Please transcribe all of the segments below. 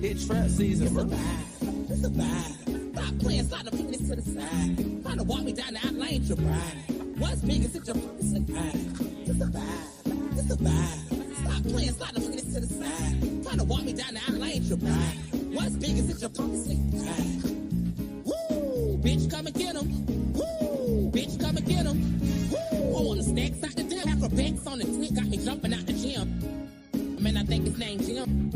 It's trap season. It's a vibe. It's a vibe. Stop playing, slide the penis to the side. Trying to walk me down the alley, ain't your ride. What's big is it your fucking supply? It's a vibe. It's a vibe. Stop playing, slide the penis to the side. Trying to walk me down the alley, ain't your ride. What's big is it your fucking supply? Woo! Bitch, come and get him. Woo! Bitch, come and get him. Woo! On the stacks out the gym. Acrobatics on the tick got me jumping out the gym. I mean, I think his name Jim.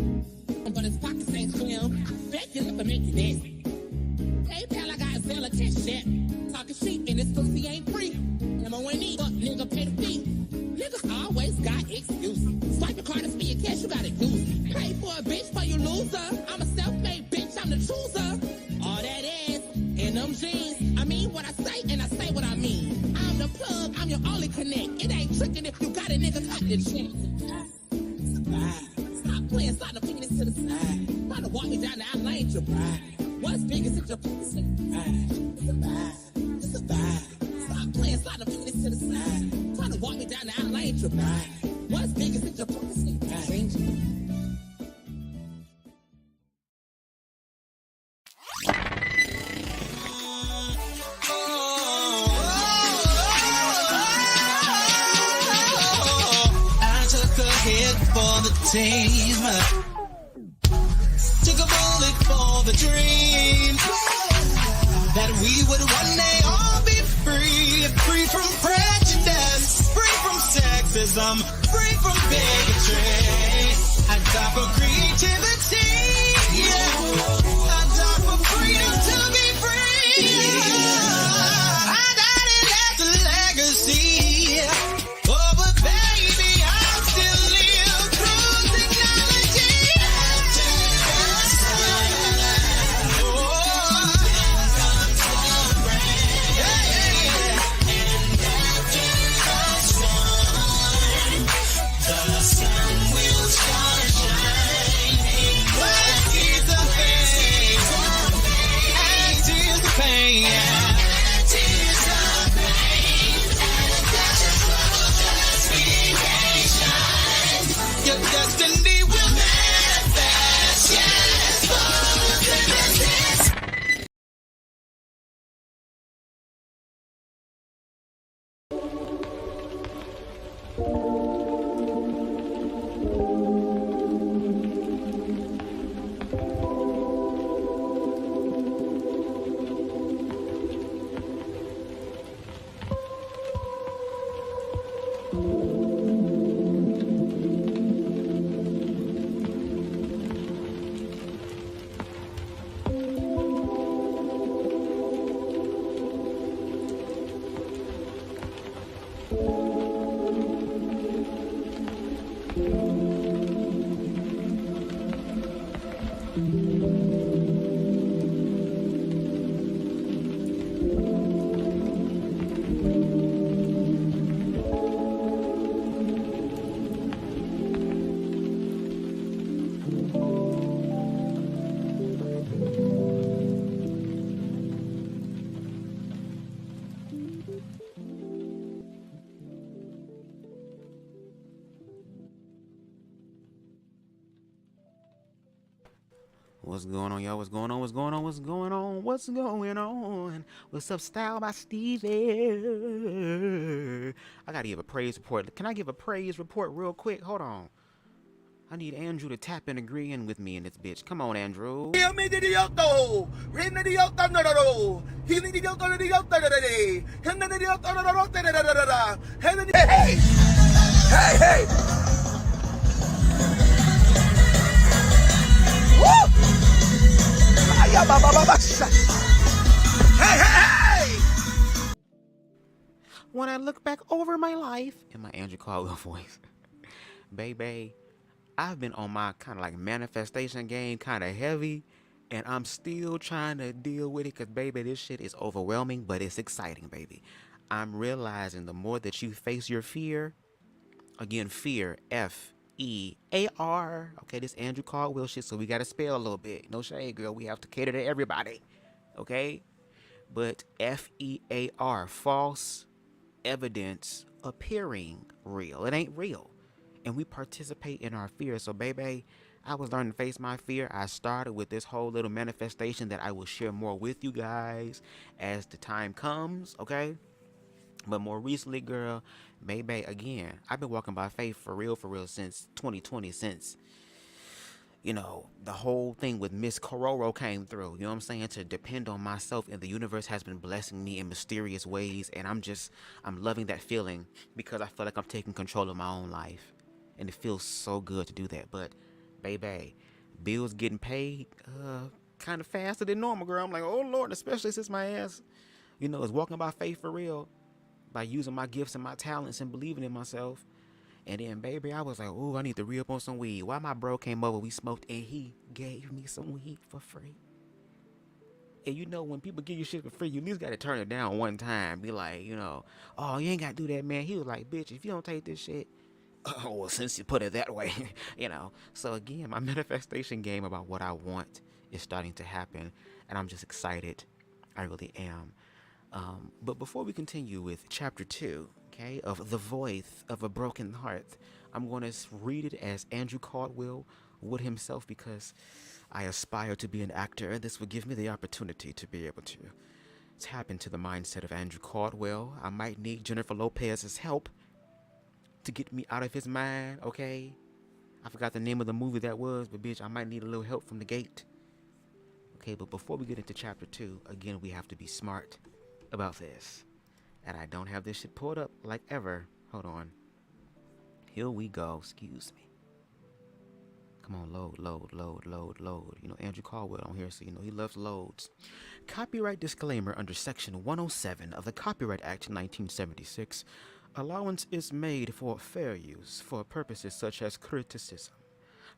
But his pockets ain't slim. Bet you look make you nasty. Hey, pal, I got a sell a CashApp. Talking shit and this pussy ain't free. M-O-N-E, fuck nigga, pay the fee. Niggas always got excuses. Swipe your card and spend your cash, you gotta use it. Pay for a bitch for you loser. I'm a self-made bitch, I'm the chooser. All that ass and them jeans. I mean what I say and I say what I mean. I'm the plug, I'm your only connect. It ain't tricking if you got a nigga cut the check. Stop playing, slide the penis to the side. Try to walk me down the alley, ain't your ride. What's big is it your pussy? It's a vibe. It's a vibe. Stop playing, slide the penis to the side. Try to walk me down the alley, ain't your ride. What's big is it your pussy? Change it. For the team, took a bullet for the dream that we would one day all be free, free from prejudice, free from sexism, free from bigotry. I die for creativity, I die for freedom to be free. I died and left a legacy. Oh, but baby, I'm still live through technology. The sun will start shining. What is the pain? And tears the pain. And tears the pain. And dashes of justification. Your destiny will manifest. Yes, for the What's going on, y'all? What's going on? What's going on? What's going on? What's going on? What's up, Style by Stevie? I gotta give a praise report. Can I give a praise report real quick? Hold on. I need Andrew to tap and agree in with me in this bitch. Come on, Andrew. Hey, hey, hey. Woo! Hey, hey, hey! When I look back over my life, in my Andrew-Caldwell voice, baby, I've been on my kind of like manifestation game kind of heavy, and I'm still trying to deal with it because, baby, this shit is overwhelming, but it's exciting, baby. I'm realizing the more that you face your fear, again, fear, F, F-E-A-R. Okay, this Andrew-Caldwell shit, so we gotta spell a little bit. No shade, girl. We have to cater to everybody. Okay? But F-E-A-R, false evidence appearing real. It ain't real. And we participate in our fear. So, baby, I was learning to face my fear. I started with this whole little manifestation that I will share more with you guys as the time comes, okay? But more recently, girl, baby, again, I've been walking by faith for real, since 2020, since, the whole thing with Miss Cororo came through. You know what I'm saying? To depend on myself, and the universe has been blessing me in mysterious ways. And I'm loving that feeling because I feel like I'm taking control of my own life. And it feels so good to do that. But, baby, bills getting paid kind of faster than normal, girl. I'm like, oh, Lord, especially since my ass, is walking by faith for real. By using my gifts and my talents and believing in myself. And then, baby, I was like, ooh, I need to re-up on some weed. Why my bro came over, we smoked, and he gave me some weed for free. And when people give you shit for free, you at least got to turn it down one time. Be like, oh, you ain't got to do that, man. He was like, bitch, if you don't take this shit, oh, well, since you put it that way, So, again, my manifestation game about what I want is starting to happen. And I'm just excited. I really am. But before we continue with chapter 2, okay, of The Voice of a Broken Heart, I'm going to read it as Andrew-Caldwell would himself because I aspire to be an actor, and this would give me the opportunity to be able to tap into the mindset of Andrew-Caldwell. I might need Jennifer Lopez's help to get me out of his mind, okay? I forgot the name of the movie that was, but bitch, I might need a little help from the gate. Okay, but before we get into chapter 2, again, we have to be smart about this. And I don't have this shit pulled up like ever. Hold on. Here we go. Excuse me. Come on, load. Andrew-Caldwell on here, so he loves loads. Copyright disclaimer under Section 107 of the Copyright Act 1976. Allowance is made for fair use for purposes such as criticism,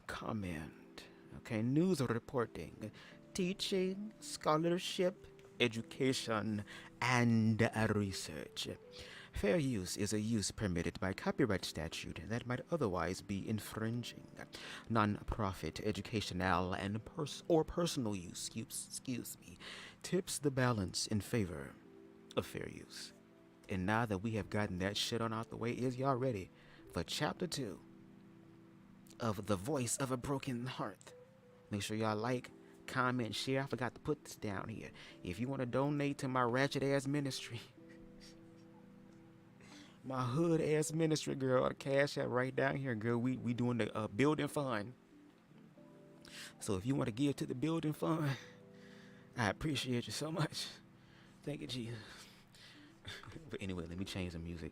comment, news reporting, teaching, scholarship, education, and research. Fair use is a use permitted by copyright statute that might otherwise be infringing. Non-profit, educational, and personal use, tips the balance in favor of fair use. And now that we have gotten that shit on out the way, is y'all ready for chapter 2 of The Voice of a Broken Heart? Make sure y'all like, comment, share. I forgot to put this down here. If you want to donate to my ratchet ass ministry, my hood ass ministry, girl, the CashApp right down here, girl. We doing the building fund. So if you want to give to the building fund, I appreciate you so much. Thank you, Jesus. But anyway, let me change the music.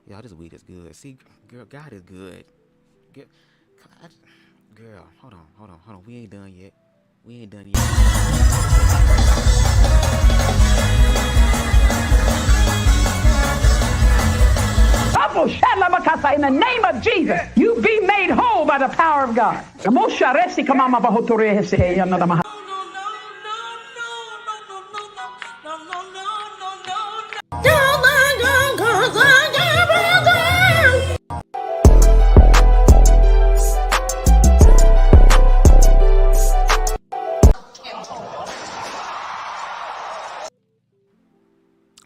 Y'all, this weed is good. See, girl, God is good. Girl, hold on. We ain't done yet. In the name of Jesus, you be made whole by the power of God.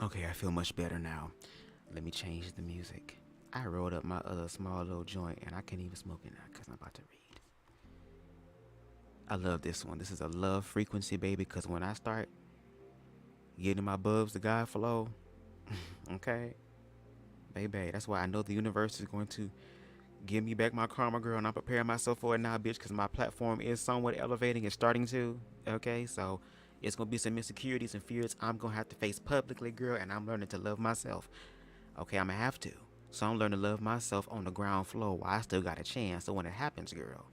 Okay, I feel much better now. Let me change the music. I rolled up my other small little joint, and I can't even smoke it now because I'm about to read. I love this one. This is a love frequency, baby, because when I start getting my BubzDaGawd flow, okay, baby, that's why I know the universe is going to give me back my karma, girl, and I'm preparing myself for it now, bitch, because my platform is somewhat elevating. It's starting to, okay, so it's going to be some insecurities and fears I'm going to have to face publicly, girl, and I'm learning to love myself. Okay, I'm going to have to. So I'm learning to love myself on the ground floor while I still got a chance. So when it happens, girl,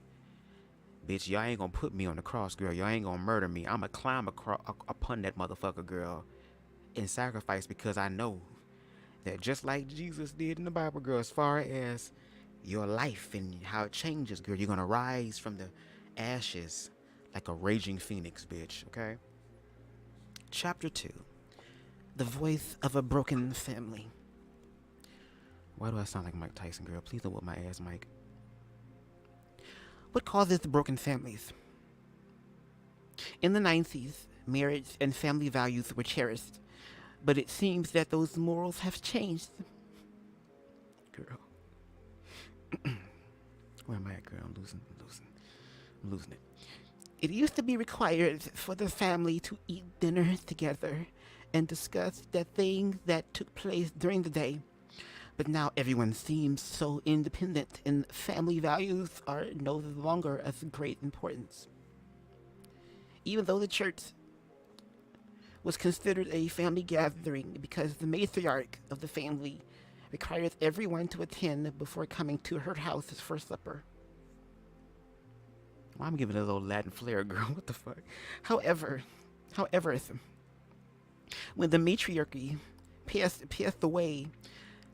bitch, y'all ain't going to put me on the cross, girl. Y'all ain't going to murder me. I'm going to climb upon that motherfucker, girl, and sacrifice, because I know that just like Jesus did in the Bible, girl, as far as your life and how it changes, girl, you're going to rise from the ashes like a raging phoenix, bitch, okay? Chapter 2, The Voice of a Broken Family. Why do I sound like Mike Tyson, girl? Please don't whip my ass, Mike. What causes broken families? In the 90s, marriage and family values were cherished, but it seems that those morals have changed. Girl. Where am I at, girl? I'm losing it. It used to be required for the family to eat dinner together and discuss the things that took place during the day. But now everyone seems so independent and family values are no longer of great importance. Even though the church was considered a family gathering because the matriarch of the family required everyone to attend before coming to her house for supper. Well, I'm giving it a little Latin flair, girl. What the fuck? However, when the matriarchy passed away,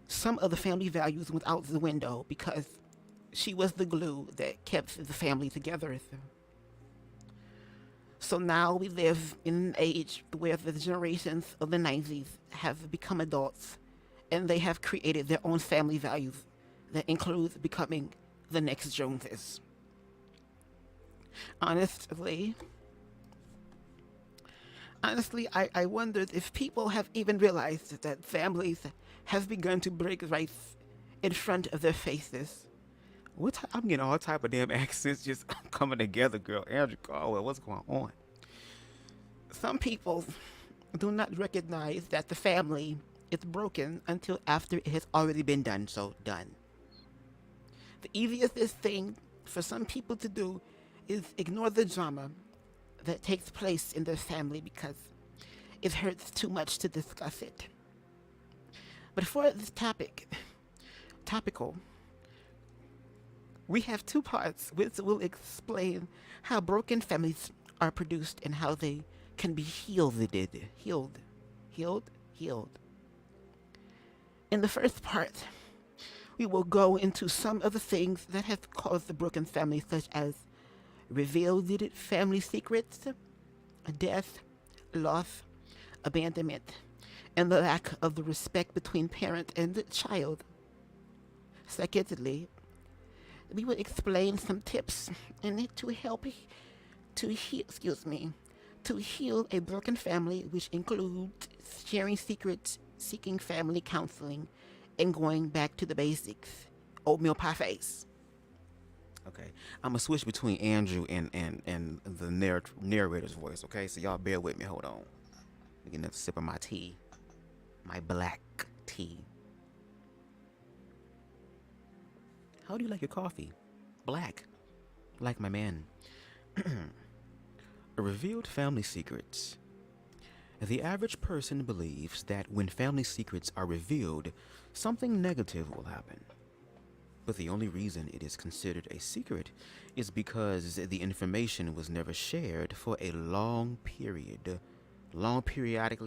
some of the family values went out the window because she was the glue that kept the family together. So now we live in an age where the generations of the 90s have become adults and they have created their own family values that include becoming the next Joneses. Honestly, I wondered if people have even realized that families have begun to break right in front of their faces. I'm getting all type of damn accents just coming together, girl. Andrewsha-Caldwell, what's going on? Some people do not recognize that the family is broken until after it has already been done. So done. The easiest thing for some people to do is ignore the drama that takes place in their family because it hurts too much to discuss it. But for this topical, we have two parts which will explain how broken families are produced and how they can be healed. In the first part, we will go into some of the things that have caused the broken family, such as revealed family secrets, death, loss, abandonment, and the lack of the respect between parent and child. Secondly, we will explain some tips in it to help to heal a broken family, which includes sharing secrets, seeking family counseling, and going back to the basics. Oatmeal pie face. Okay, I'm gonna switch between Andrew and the narrator's voice. Okay, so y'all bear with me. Hold on. I'm getting a sip of my tea, my black tea. How do you like your coffee? Black, like my man. Revealed family secrets. The average person believes that when family secrets are revealed, something negative will happen. But the only reason it is considered a secret is because the information was never shared for a long periodically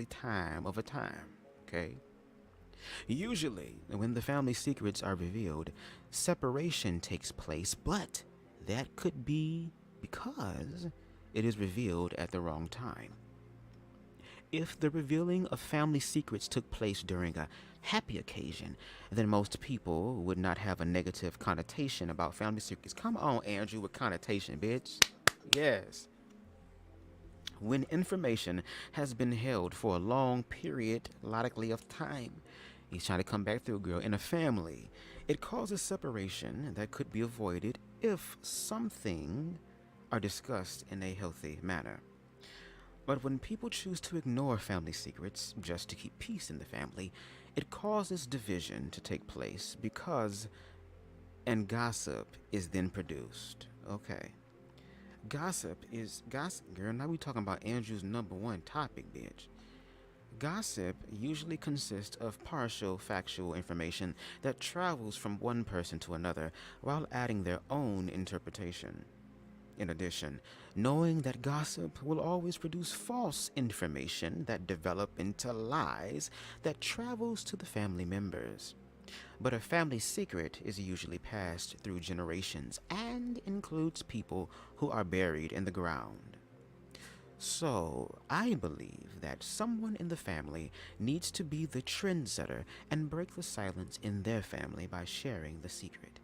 time, okay? Usually, when the family secrets are revealed, separation takes place, but that could be because it is revealed at the wrong time. If the revealing of family secrets took place during a happy occasion, then most people would not have a negative connotation about family secrets. Come on, Andrew, with connotation, bitch. Yes. When information has been held for a long period, logically of time, he's trying to come back through, girl, in a family, it causes separation that could be avoided if something are discussed in a healthy manner. But when people choose to ignore family secrets just to keep peace in the family, it causes division to take place and gossip is then produced. Okay. Gossip, girl, now we talking about Andrew's number one topic, bitch. Gossip usually consists of partial factual information that travels from one person to another while adding their own interpretation. In addition, knowing that gossip will always produce false information that develop into lies that travels to the family members. But a family secret is usually passed through generations and includes people who are buried in the ground. So, I believe that someone in the family needs to be the trendsetter and break the silence in their family by sharing the secret.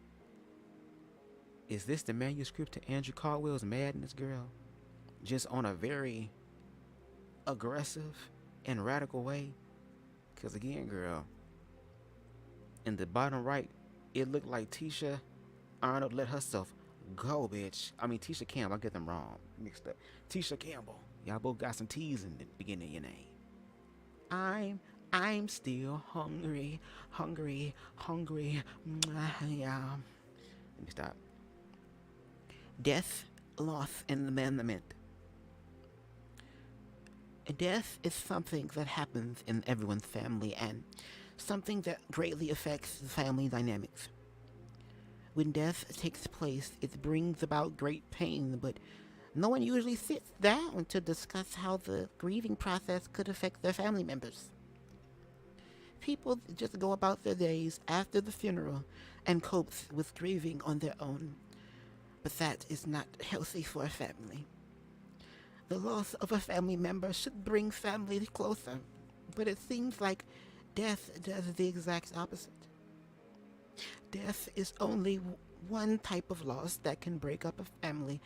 Is this the manuscript to Andrew-Caldwell's Madness, girl? Just on a very aggressive and radical way? Because again, girl, in the bottom right, it looked like Tisha Arnold let herself go, bitch. I mean, Tisha Campbell. I get them wrong. Mixed up. Tisha Campbell. Y'all both got some T's in the beginning of your name. I'm still hungry. Yeah. Let me stop. Death, loss, and abandonment. Death is something that happens in everyone's family and something that greatly affects the family dynamics. When death takes place, it brings about great pain, but no one usually sits down to discuss how the grieving process could affect their family members. People just go about their days after the funeral and cope with grieving on their own. But that is not healthy for a family. The loss of a family member should bring families closer, but it seems like death does the exact opposite. Death is only one type of loss that can break up a family.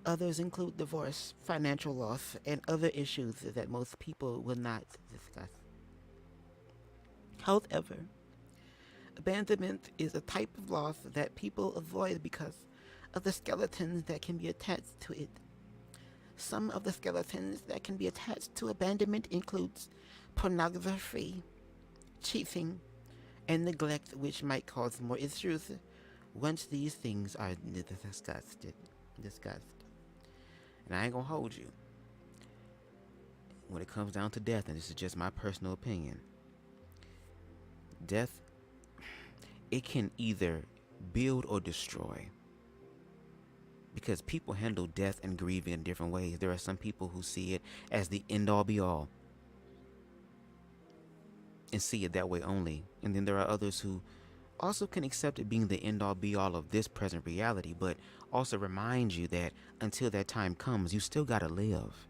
Others include divorce, financial loss, and other issues that most people will not discuss. However, abandonment is a type of loss that people avoid because of the skeletons that can be attached to it. Some of the skeletons that can be attached to abandonment includes pornography, cheating, and neglect, which might cause more issues once these things are discussed. And I ain't gonna hold you. When it comes down to death, and this is just my personal opinion, death, it can either build or destroy. Because people handle death and grieving in different ways. There are some people who see it as the end-all be-all and see it that way only. And then there are others who also can accept it being the end-all be-all of this present reality, but also remind you that until that time comes, you still gotta live.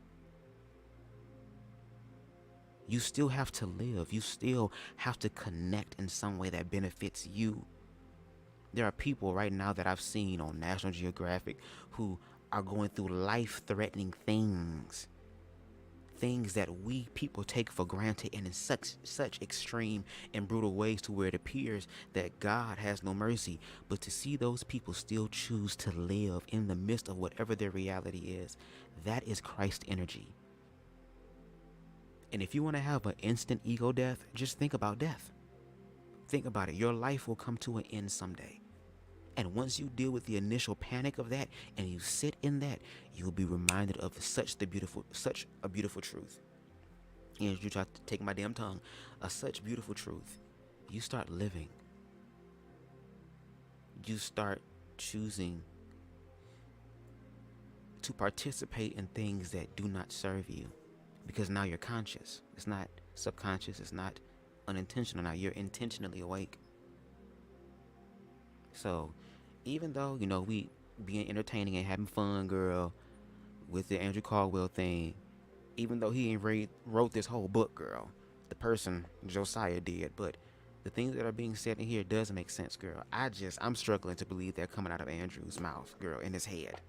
You still have to live. You still have to connect in some way that benefits you. There are people right now that I've seen on National Geographic who are going through life-threatening things. Things that we people take for granted and in such extreme and brutal ways to where it appears that God has no mercy. But to see those people still choose to live in the midst of whatever their reality is, that is Christ energy. And if you want to have an instant ego death, just think about death. Think about it. Your life will come to an end someday. And once you deal with the initial panic of that and you sit in that, you'll be reminded of such a beautiful truth. And you try to take my damn tongue, such beautiful truth. You start living. You start choosing to participate in things that do not serve you. Because now you're conscious. It's not subconscious. It's not unintentional now. You're intentionally awake. So, even though, we being entertaining and having fun, girl, with the Andrew-Caldwell thing, even though he ain't wrote this whole book, girl, the person, Josiah, did, but the things that are being said in here does make sense, girl. I'm struggling to believe they're coming out of Andrew's mouth, girl, in his head.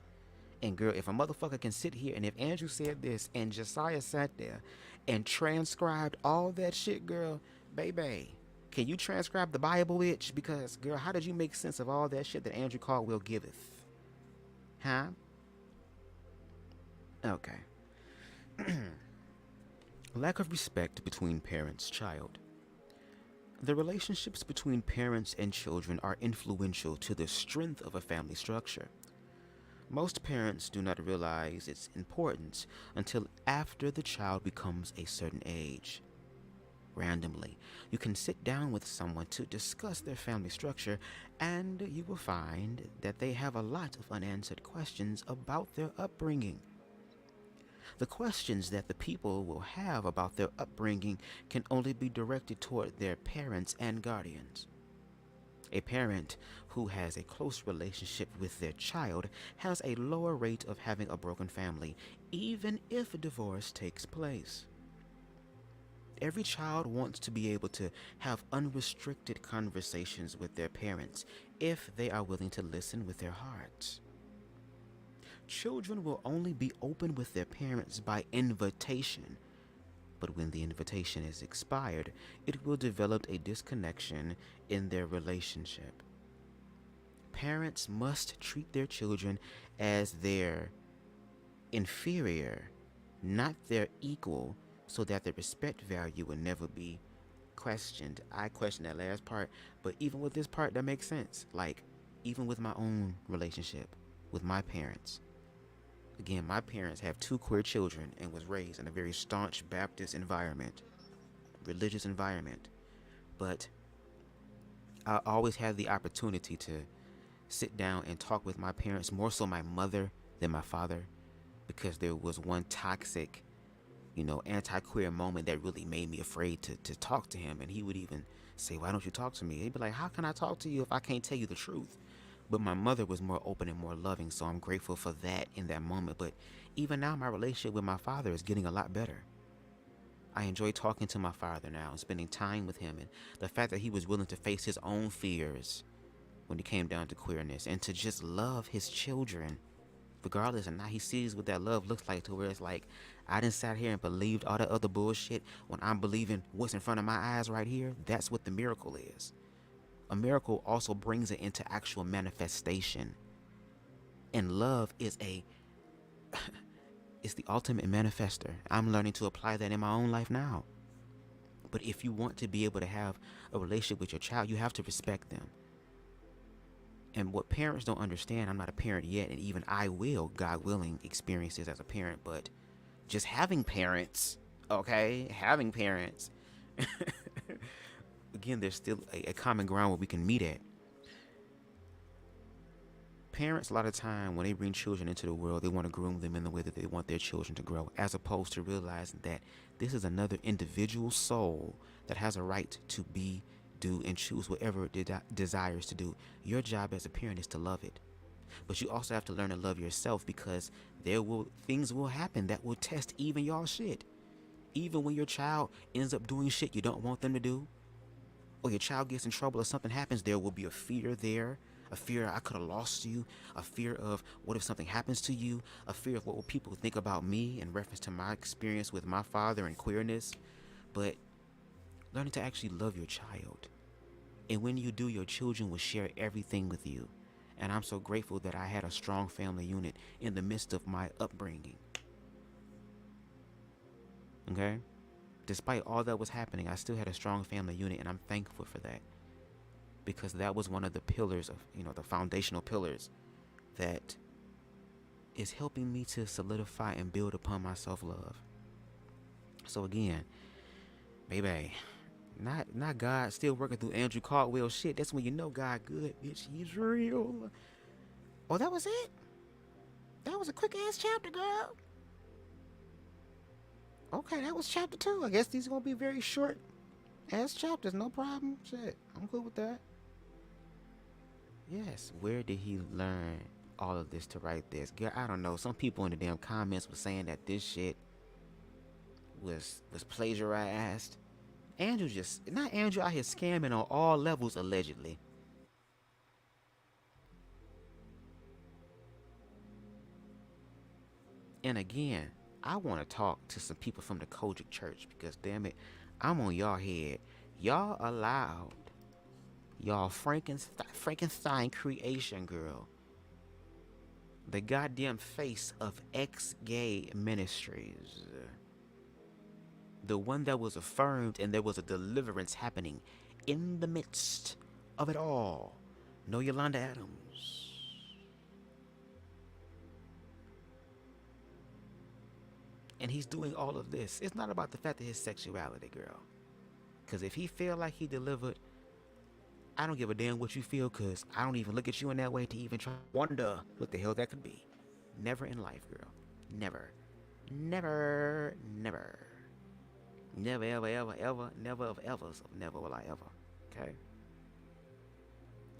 And girl, if a motherfucker can sit here and if Andrew said this and Josiah sat there and transcribed all that shit, girl, baby, can you transcribe the Bible, bitch? Because, girl, how did you make sense of all that shit that Andrew-Caldwell giveth? Huh? Okay. Lack of respect between parents-child. The relationships between parents and children are influential to the strength of a family structure. Most parents do not realize its importance until after the child becomes a certain age. Randomly, you can sit down with someone to discuss their family structure, and you will find that they have a lot of unanswered questions about their upbringing. The questions that the people will have about their upbringing can only be directed toward their parents and guardians. A parent who has a close relationship with their child has a lower rate of having a broken family, even if a divorce takes place. Every child wants to be able to have unrestricted conversations with their parents, if they are willing to listen with their hearts. Children will only be open with their parents by invitation, but when the invitation is expired, it will develop a disconnection in their relationship. Parents must treat their children as their inferior, not their equal, so that the respect value will never be questioned. I question that last part, but even with this part, that makes sense. Like, even with my own relationship with my parents. Again, my parents have 2 queer children and was raised in a very staunch Baptist environment, religious environment. But I always had the opportunity to sit down and talk with my parents, more so my mother than my father, because there was one toxic, anti-queer moment that really made me afraid to talk to him. And he would even say, "Why don't you talk to me?" He'd be like, "How can I talk to you if I can't tell you the truth?" But my mother was more open and more loving, so I'm grateful for that in that moment. But even now, my relationship with my father is getting a lot better. I enjoy talking to my father now and spending time with him, and the fact that he was willing to face his own fears when it came down to queerness and to just love his children regardless. And now he sees what that love looks like, to where it's like, I done sat here and believed all that other bullshit when I'm believing what's in front of my eyes right here. That's what the miracle is. A miracle also brings it into actual manifestation. And love is it's the ultimate manifester. I'm learning to apply that in my own life now. But if you want to be able to have a relationship with your child, you have to respect them. And what parents don't understand, I'm not a parent yet, and even I will, God willing, experience this as a parent, but just having parents, again, there's still a common ground where we can meet at. Parents, a lot of time, when they bring children into the world, they want to groom them in the way that they want their children to grow, as opposed to realizing that this is another individual soul that has a right to be, do, and choose whatever it desires to do. Your job as a parent is to love it. But you also have to learn to love yourself, because things will happen that will test even y'all shit. Even when your child ends up doing shit you don't want them to do, or your child gets in trouble or something happens, there will be a fear there. A fear I could have lost you. A fear of what if something happens to you. A fear of what will people think about me in reference to my experience with my father and queerness. But learning to actually love your child. And when you do, your children will share everything with you. And I'm so grateful that I had a strong family unit in the midst of my upbringing. Okay? Despite all that was happening, I still had a strong family unit, and I'm thankful for that. Because that was one of the pillars of, the foundational pillars that is helping me to solidify and build upon my self-love. So again, baby, not God still working through Andrew-Caldwell shit. That's when you know God good, bitch. He's real. Oh, that was it? That was a quick ass chapter, girl. Okay, that was chapter 2. I guess these are gonna be very short ass chapters. No problem. Shit, I'm cool with that. Yes, where did he learn all of this to write this? Girl, I don't know. Some people in the damn comments were saying that this shit was plagiarized. Not Andrew out here scamming on all levels, allegedly. And again, I want to talk to some people from the Kojic Church, because damn it, I'm on y'all head. Y'all allowed y'all Frankenstein creation girl, the goddamn face of ex-gay ministries, the one that was affirmed and there was a deliverance happening in the midst of it all. No Yolanda Adams. And he's doing all of this. It's not about the fact of his sexuality, girl. Because if he feel like he delivered, I don't give a damn what you feel, because I don't even look at you in that way to even try to wonder what the hell that could be. Never in life, girl. Never. Never. Never. Never, ever, ever, ever. Never of evers. Of never will I ever. Okay?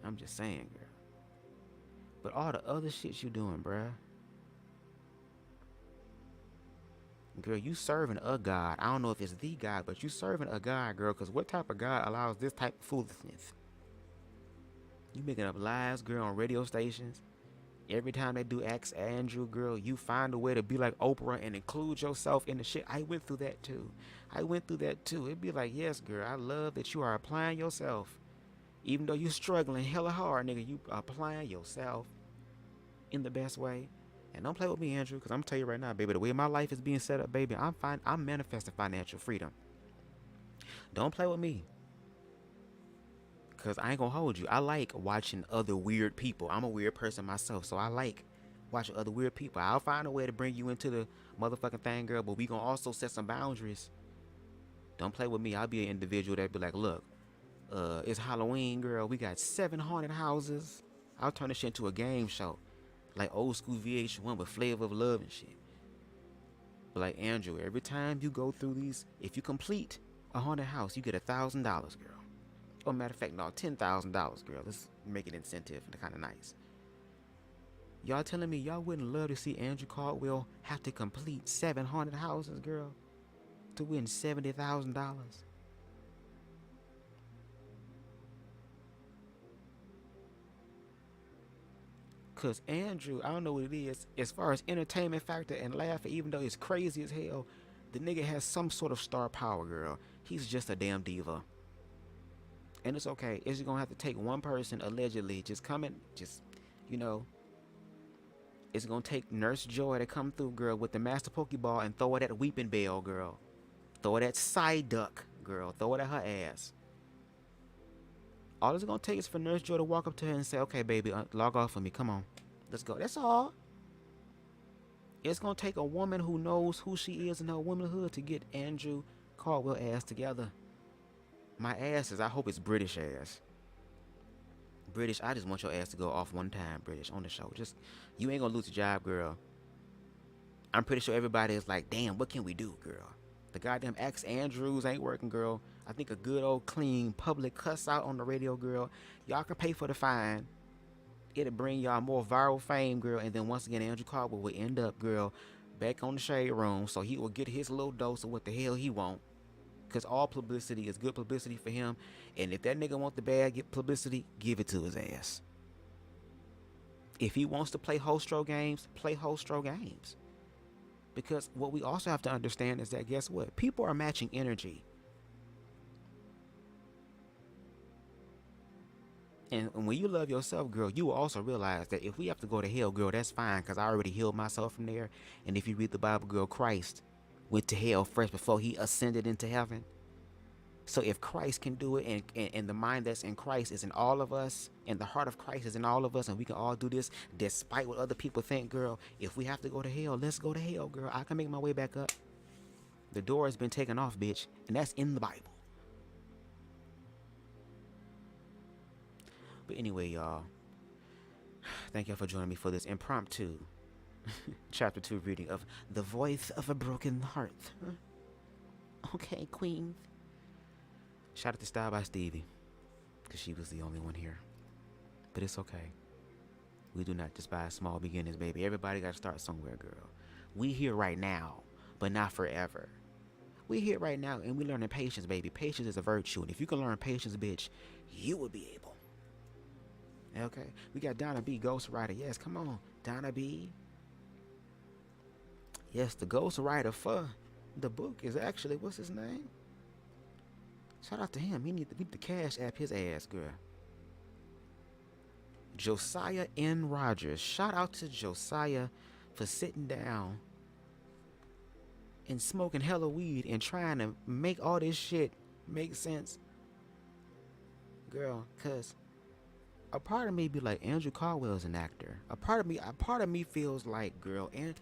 I'm just saying, girl. But all the other shit you doing, bruh. Girl, you serving a God. I don't know if it's the God, but you serving a God, girl. Because what type of God allows this type of foolishness? You making up lies, girl, on radio stations. Every time they do Ask Andrew, girl, you find a way to be like Oprah and include yourself in the shit. I went through that too. It'd be like, yes, girl, I love that you are applying yourself. Even though you're struggling hella hard, nigga, you applying yourself in the best way. And don't play with me, Andrew, because I'm going to tell you right now, baby, the way my life is being set up, baby, I'm manifesting financial freedom. Don't play with me. Because I ain't going to hold you. I like watching other weird people. I'm a weird person myself, so I like watching other weird people. I'll find a way to bring you into the motherfucking thing, girl, but we going to also set some boundaries. Don't play with me. I'll be an individual that be like, look, it's Halloween, girl. We got 7 haunted houses. I'll turn this shit into a game show. Like old school VH1 with Flavor of Love and shit. But like, Andrew, every time you go through these, if you complete a haunted house, you get $1,000, girl. Or matter of fact, no, $10,000, girl. Let's make it incentive and kind of nice. Y'all telling me y'all wouldn't love to see Andrew-Caldwell have to complete 7 haunted houses, girl, to win $70,000? Cause Andrew, I don't know what it is, as far as entertainment factor and laughing, even though it's crazy as hell, the nigga has some sort of star power, girl. He's just a damn diva. And it's okay. It's just gonna have to take one person allegedly just coming, just, you know. It's gonna take Nurse Joy to come through, girl, with the master Pokeball and throw it at Weeping Bell, girl. Throw it at Psyduck, girl. Throw it at her ass. All it's gonna take is for Nurse Joy to walk up to her and say, okay, baby, log off for me. Come on. Let's go. That's all. It's gonna take a woman who knows who she is in her womanhood to get Andrew-Caldwell ass together. My ass is, I hope it's British ass. British, I just want your ass to go off one time, British, on the show. Just, you ain't gonna lose your job, girl. I'm pretty sure everybody is like, damn, what can we do, girl? The goddamn Ask Andrews ain't working, girl. I think a good old clean public cuss out on the radio, girl. Y'all can pay for the fine. It'll bring y'all more viral fame, girl. And then once again, Andrew-Caldwell will end up, girl, back on the Shade Room. So he will get his little dose of what the hell he want. Because all publicity is good publicity for him. And if that nigga want the bad publicity, give it to his ass. If he wants to play hostro games, play hostro games. Because what we also have to understand is that, guess what? People are matching energy. And when you love yourself, girl, you will also realize that if we have to go to hell, girl, that's fine. Because I already healed myself from there. And if you read the Bible, girl, Christ went to hell first before he ascended into heaven. So if Christ can do it, and the mind that's in Christ is in all of us, and the heart of Christ is in all of us, and we can all do this despite what other people think, girl, if we have to go to hell, let's go to hell, girl. I can make my way back up. The door has been taken off, bitch, and that's in the Bible. But anyway, y'all, thank y'all for joining me for this impromptu chapter 2 reading of The Voice of a Broken Heart. Okay, queen. Shout out to Style by Stevie, because she was the only one here. But it's okay. We do not despise small beginnings, baby. Everybody got to start somewhere, girl. We here right now, but not forever. We here right now, and we learning patience, baby. Patience is a virtue, and if you can learn patience, bitch, you will be able. Okay? We got Donna B, Ghostwriter. Yes, come on. Donna B. Yes, the ghostwriter for the book is actually, what's his name? Shout out to him. He need to cash app his ass, girl. Josiah N. Rogers. Shout out to Josiah for sitting down and smoking hella weed and trying to make all this shit make sense. Girl, cause a part of me be like, Andrew-Caldwell is an actor. A part of me feels like, girl, and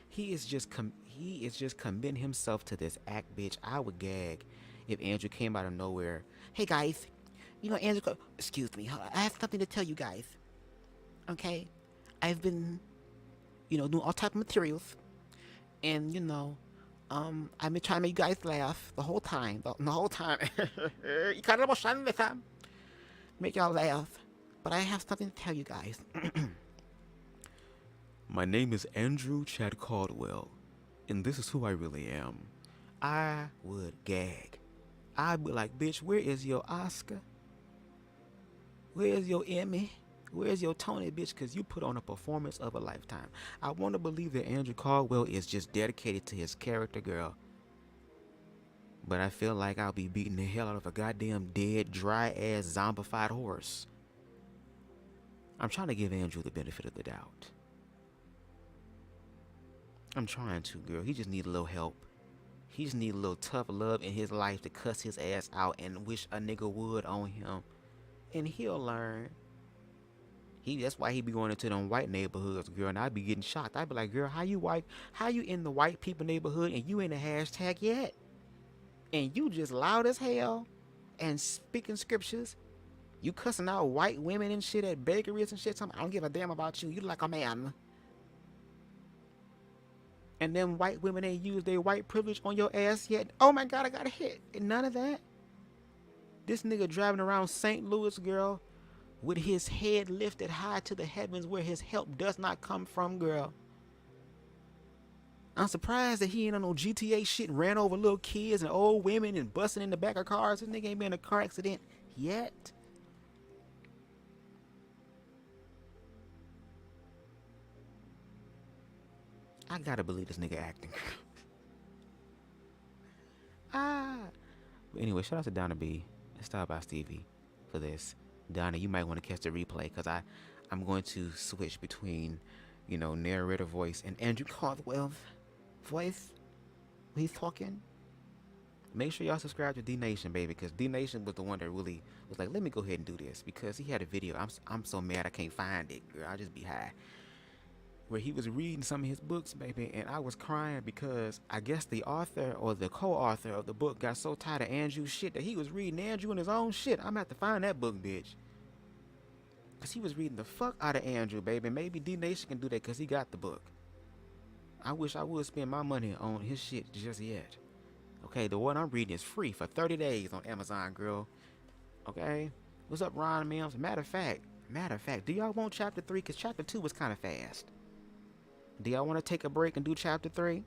he is just committing himself to this act, bitch. I would gag if Andrew came out of nowhere. Hey guys, you know, Andrew, excuse me, I have something to tell you guys. Okay, I've been, you know, doing all type of materials, and you know, I've been trying to make you guys laugh the whole time. The whole time, make y'all laugh. But I have something to tell you guys. My name is Andrewsha-Caldwell, and this is who I really am. I would gag. I'd be like, bitch, where is your Oscar? Where's your Emmy? Where's your Tony, bitch? Because you put on a performance of a lifetime. I want to believe that Andrew-Caldwell is just dedicated to his character, girl. But I feel like I'll be beating the hell out of a goddamn dead, dry-ass, zombified horse. I'm trying to give Andrew the benefit of the doubt. I'm trying to, girl. He just need a little help. He just need a little tough love in his life to cuss his ass out and wish a nigga would on him. And he'll learn. That's why he be going into them white neighborhoods, girl, and I be getting shocked. I be like, girl, how you white? How you in the white people neighborhood and you ain't a hashtag yet? And you just loud as hell and speaking scriptures. You cussing out white women and shit at bakeries and shit. I don't give a damn about you. You like a man. And them white women ain't used their white privilege on your ass yet. Oh my God, I got a hit. And none of that. This nigga driving around St. Louis, girl, with his head lifted high to the heavens where his help does not come from, girl. I'm surprised that he ain't on no GTA shit and ran over little kids and old women and busting in the back of cars. This nigga ain't been in a car accident yet. I gotta believe this nigga acting. But anyway, shout out to Donna B. and Style by Stevie for this. Donna, you might want to catch the replay because I'm going to switch between, you know, narrator voice and Andrew-Caldwell voice when he's talking. Make sure y'all subscribe to D Nation, baby, because D Nation was the one that really was like, let me go ahead and do this, because he had a video. I'm so mad I can't find it, girl. I'll just be high. Where he was reading some of his books, baby, and I was crying because I guess the author or the co-author of the book got so tired of Andrew's shit that he was reading Andrew and his own shit. I'm gonna have to find that book, bitch. Because he was reading the fuck out of Andrew, baby. Maybe D Nation can do that because he got the book. I wish I would spend my money on his shit just yet. Okay, the one I'm reading is free for 30 days on Amazon, girl. Okay? What's up, Ron Mims? Matter of fact, do y'all want chapter 3? Because chapter 2 was kind of fast. Do y'all want to take a break and do chapter 3?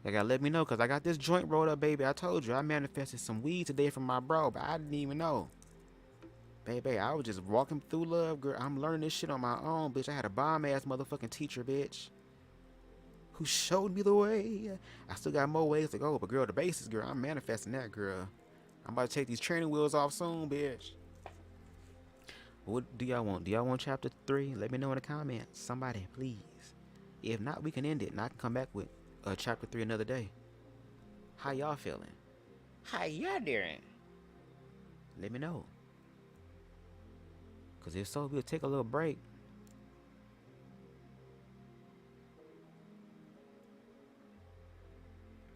Y'all gotta let me know, because I got this joint rolled up, baby. I told you, I manifested some weed today from my bro, but I didn't even know. Baby, I was just walking through love, girl. I'm learning this shit on my own, bitch. I had a bomb-ass motherfucking teacher, bitch, who showed me the way. I still got more ways to go, but girl, the basis, girl, I'm manifesting that, girl. I'm about to take these training wheels off soon, bitch. What do y'all want? Do y'all want chapter 3? Let me know in the comments. Somebody, please. If not, we can end it, and I can come back with chapter 3 another day. How y'all feeling? How y'all doing? Let me know. Because if so, we'll take a little break.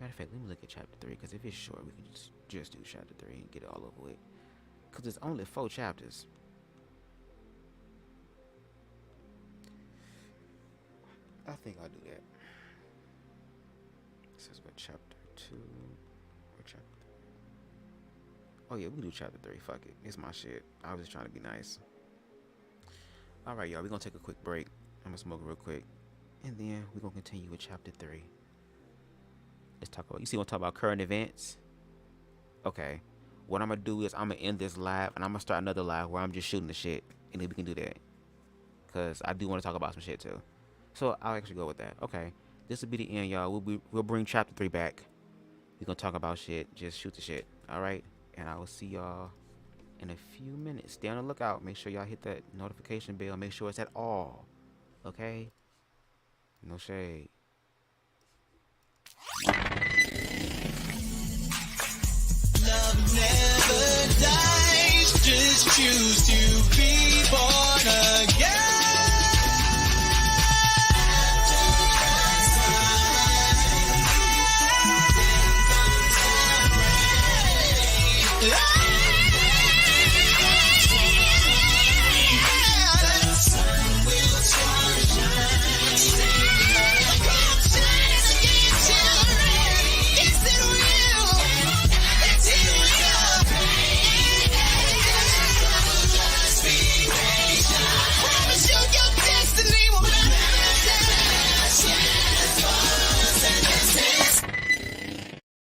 Matter of fact, let me look at chapter 3, because if it's short, we can just do chapter 3 and get it all over with. Because it's only 4 chapters. I think I'll do that. This is what, chapter 2 or chapter 3? Oh yeah, we can do chapter 3. Fuck it. It's my shit. I was just trying to be nice. Alright, y'all. We're going to take a quick break. I'm going to smoke real quick. And then we're going to continue with chapter 3. Let's talk about, you see, want to talk about current events? Okay. What I'm going to do is I'm going to end this live, and I'm going to start another live where I'm just shooting the shit. And then we can do that. Because I do want to talk about some shit, too. So I'll actually go with that. Okay. This will be the end, y'all. We'll bring chapter 3 back. We're going to talk about shit. Just shoot the shit. Alright? And I will see y'all in a few minutes. Stay on the lookout. Make sure y'all hit that notification bell. Make sure it's at all. Okay? No shade. Love never dies. Just choose to be born.